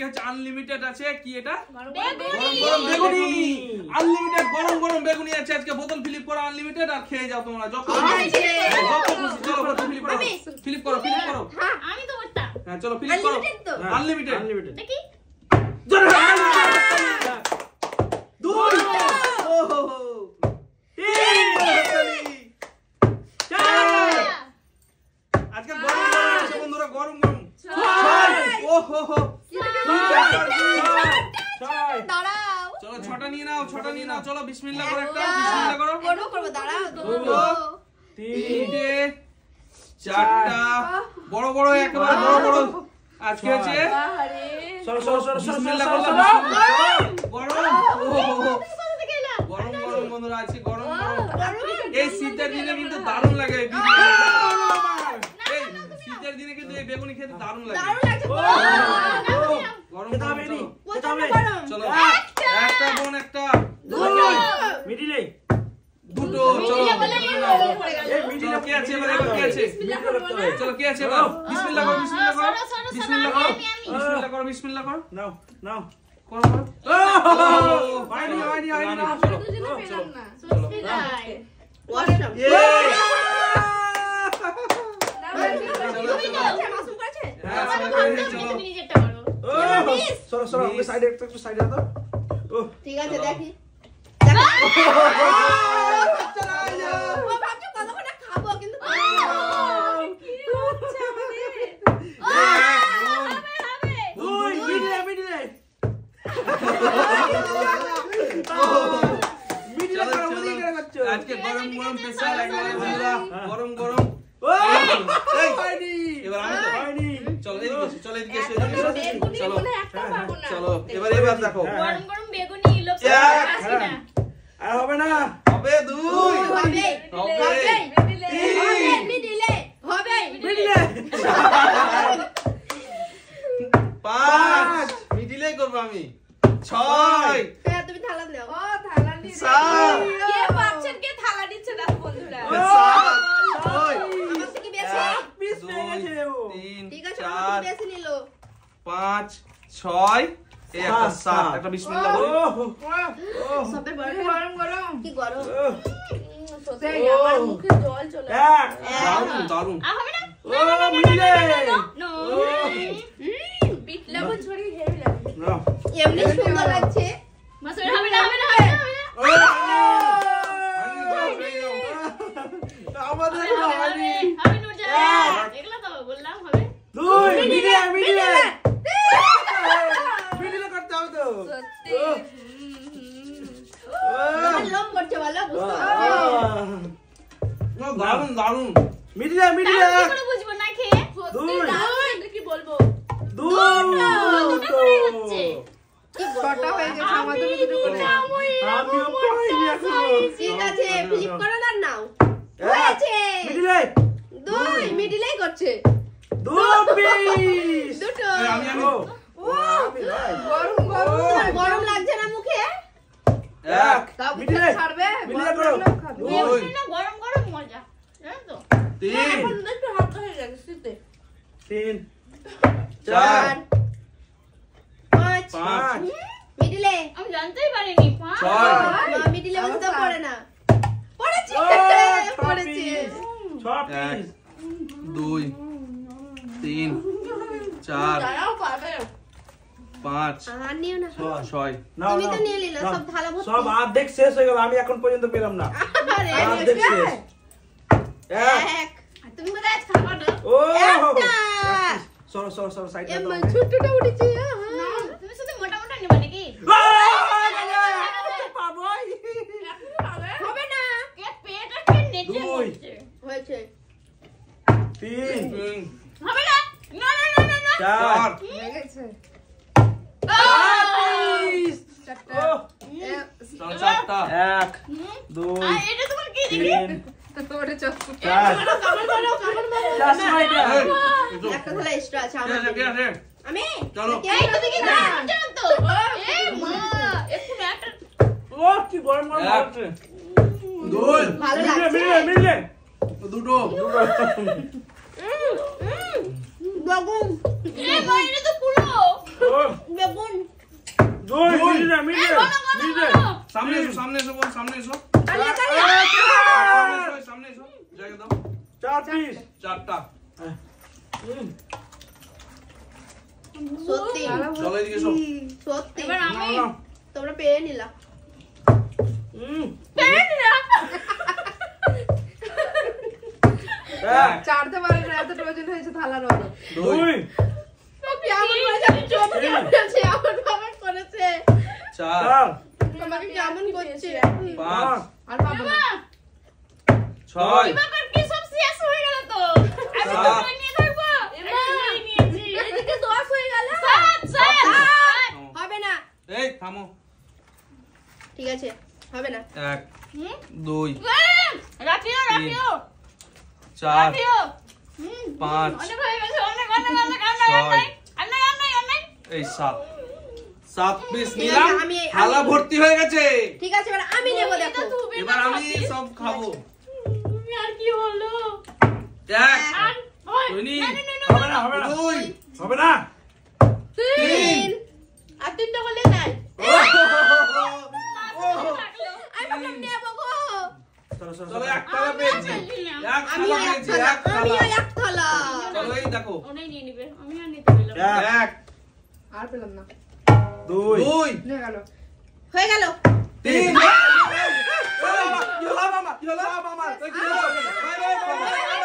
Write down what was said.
হচ্ছে আনলিমিটেড আছে কি এটা বেগুনি আনলিমিটেড গরম গরম বেগুনি আছে আজকে বোতল ফিলিপ করো আনলিমিটেড আর খেয়ে যাও তোমরা যত খুশি চলো বোতল ফিলিপ করো হ্যাঁ আমি তো বলতা হ্যাঁ চলো ফিলিপ করো আনলিমিটেড দেখি দুই ওহো তিন চার আজকে গরম গরম আছে বন্ধুরা গরম গরম ছয় ওহো দাঁড়াও চলো ছটা নিয়ে নাও চলো বিসমিল্লাহ করে একটা বিসমিল্লাহ করো করবো দাঁড়াও দুটো তিনটে চারটা বড় বড় একেবারে বড় বড় আজকে আছে সরো বিসমিল্লাহ করো গরম গরম গরম বন্ধুরা আছে গরম এই শীতের দিনে কিন্তু দারুণ লাগে এই শীতের দিনে কিন্তু এই বেগুনি খেতে দারুণ লাগে গরম চলো একটা বোন একটা মিডিলে দুটো চলো চলো কি আছে এবার কি আছে চলো কি আছে এবার বিসমিল্লাহ করো বিসমিল্লাহ করো নাও করো হয়নি সরো সাইডে একটু সাইডে দাও ঠিক আছে দেখি খাবো কিন্তু আজকে গরম গরম স্পেশাল একবারে বন্ধুরা গরম গরম এবার আমি তো হয়নি চলো এদিকে চলো এবার দেখো গরম গরম বেগুনি লোক আর হবে না হবে দুই হবে পাঁচ মিডিলেই করবো আমি ছয় তুমি থালা দাও সাত কে পাচ্ছেন কে থালা দিচ্ছে না বন্ধুরা আমার থেকে বেশি তিন ঠিক আছে চার বেশি নিল 5 6 এই একটা 7 একটা বিসমিল্লাহ করি সবে গরম কি গরম সত্যি আমার মুখে জল চলে দারুন হবে না মিডিলে নো বিট লেবু ছড়িয়ে হেভি লাগে এমনি সুন্দর লাগছে মাসুর হবে না আমাদের হবে নুরজান দেখলা তো বললাম হবে দুই মিডিলে করতে হবে তো সত্যি লম করছে বলো দারুন মিডিলে কি করে বুঝবো না খেয়ে সত্যি কি বলবো দুটো করে হচ্ছে কি বড়টা হয়ে গেছে আমাদের দুটো করে আমিও পাইনি এখনো ঠিক আছে ফ্লিপ করো না নাও হয়েছে মিডিলে দুই মিডিলেই করছে দুটো পিস দুটো আমি গরম গরম লাগছে না মুখে এক মিডিলে ছাড়বে মিডিলে করো দুই না গরম গরম মজা জানো তো তিন একটু হালকা হয়ে গেছে শীতে তিন চার পাঁচ পাঁচ মিডিলে আমি জানতেই পারিনি ছয় মিডিলে বুঝতে পারে না পড়েছে ছ পিস 2 3 4 5 আর নিও না 6 তুমি তো নিয়ে নিলে সব থালা ভর্তি সব অর্ধেক শেষ হয়ে গেল আমি এখন পর্যন্ত পেলাম না আরে অর্ধেক শেষ এক আর তুমি কোথায় আজ খাবা না ও একটা সরো সাইড এ মন ছোটটা উঠেছে না তুমি শুধু মোটা মোটা নেবা নাকি হবে না কে পেটটা কে নেচে দুই। হচ্ছে হয়েছে তিন হবে না না না না না চার হয়ে গেছে চারটা এক দুই আর এটা তোমার কি তিন ওটা চক্কু চার একটা থালা এক্সট্রা আছে আমার কে আছে আমি চলো। এই তো দেখি না জানো তো এই মা একটু একটা ও কি গরম গরম এক। হচ্ছে দুই ভালো লাগছে মিলে দুটো বেগুন এ মা এটা তো পুরো ও সামনে এসো সামনে এসো বল সামনে এসো তালিয়া সামনে এসো জায়গা দাও 4 পিস চারটা সত্যি চলো এদিকে এসো সত্যি এবার আমি তোমরা পেয়ে নিলা চারতে পারে না এত ওজন হয়েছে থালার ওজন 2 কেমন করেছে চোখ কেমন করেছে আমার বাবা করেছে চার 4 তোমাকে কেমন করছে পাঁচ আর বাবা না। ছয় বাবা কি সব শেষ হয়ে গেল তো আমি তো সাত। কই নিয়ে থাকবো এবার নিয়েছি এদিকে 10 হয়ে গেল সাত হবে না এই থামো ঠিক আছে হবে না 1 2 রাখিও রাখিও চার রাখিও 5 অনেক হয়ে গেছে অনেক অনেক অনেক ছয়। অনেক এই 7 পিস ঠিক নিলাম আছে, আমি- থালা ভর্তি হয়ে গেছে ঠিক আছে এবার আমি নেব দেখো এবার আমি সব খাবো আর কি হলো 1 আর ওই টনি হবে না 2 হবে না 3 আর তিনটা বলে নাই আমি ভাবলাম নেব গো চলো এক থালা পেয়েছি এক আমি থালা এক পেয়েছি থালা এক থালা আমিও এক থালা চলো এই দেখো ওনাই নিয়ে নিবে আমি আর নিতে পেলাম 1 আর পেলাম না 2 2 নিয়ে গেল হয়ে গেল 3 মামা কি হলো মামা কি হলো মামা কি হলো বাই বাই